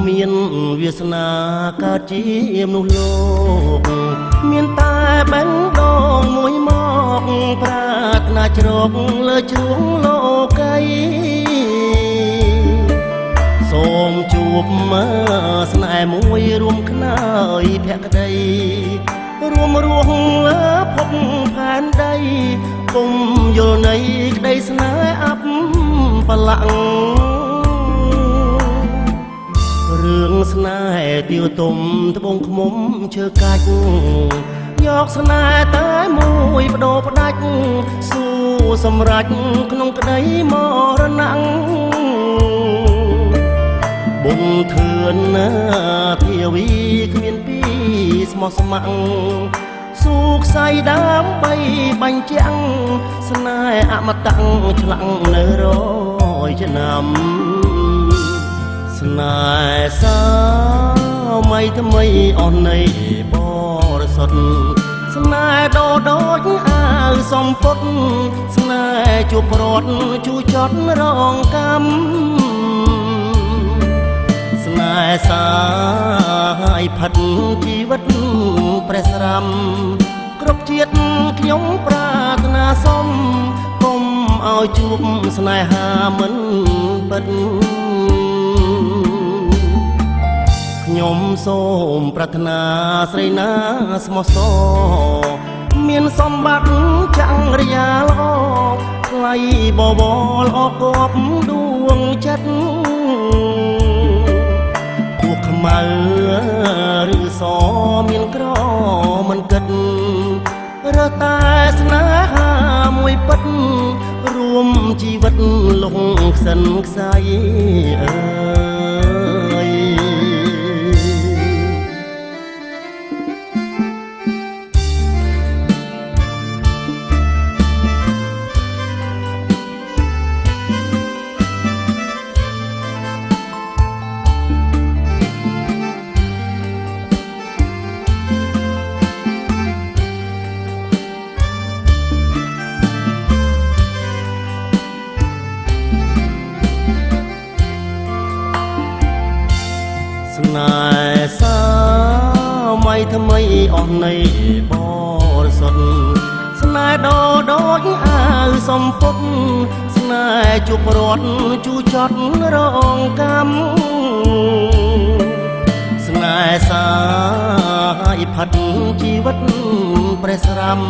មានវាសនាកើតជាមនុស្សលោកមានតែបេះដូងមួយមកប្រាថ្នាជ្រកលើជ្រុងលោកីសូមជួបមើស្នេហ៍មួយរួមខ្នើយភក្តីរួមរស់លើភពផែនដីគុំយល់នៃក្តីស្នេហ៍អបបលាក់រឿងស្នេហ៍ទាវទុំត្បូងឃ្មុំឈើកាច់យកស្នេហ៍តែមួយបដូរផ្ដាច់ស៊ូសម្រេចក្នុងក្តីមរណៈបុណ្យធឿនណាភាវីគ្មានពីស្មោះស្ម័គ្រស៊ូខ្សែដើម្បីបញ្ជាក់ស្នេហ៍អមតៈឆ្លាំងនៅរយឆ្នាំស្នេហ៍សាថ្មីអស់នៃបរិសុទ្ធស្នេហ៍ដូចអាវសំពត់ស្នេហ៍ជួបរត់ជួចត់រងកម្មស្នេហ៍សាយផិតជីវិតព្រះស្រាំគ្រប់ជាតិខ្ញុំប្រាថ្នាសុំកុំឲ្យជួបស្នេហាមិនពិតខ្ញុំសូមប្រាថ្នាស្រីណាស្មោះសរមានសម្បត្តិចាំងរាល្អថ្លៃបបរអកបដួងចិត្តពូខ្មៅឬសមានក្រមិនគិតរើតែស្នេហាមួយពិតរួមជីវិតលងខ្សិនខ្សៃអើយស្នេហ៍សាថ្មីអស់នៃបរិសុទ្ធស្នេហ៍ដូចអាវសំពត់ស្នេហ៍ជួបរត់ជួចត់រងកម្មស្នេហ៍សាយផិតជីវិតព្រះស្រាំ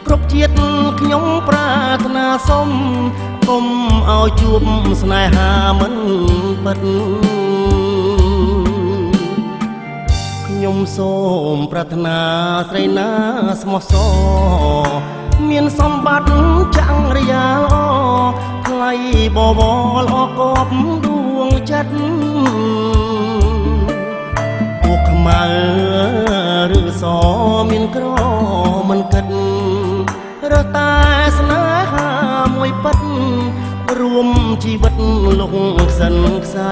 គ្រប់ជាតិខ្ញុំប្រាថ្នាសុំកុំឲ្យជួបស្នេហាមិនពិតខ្ញុំសូមប្រាថ្នាស្រីណាស្មោះសរមានសម្បត្តិចាំងរាល្អថ្លៃបបរអកបដួងចិត្តពូខ្មៅឬសមានក្រមិនគិតរើតែស្នេហាមួយពិតរួមជីវិតលងខ្សិនខ្សៃ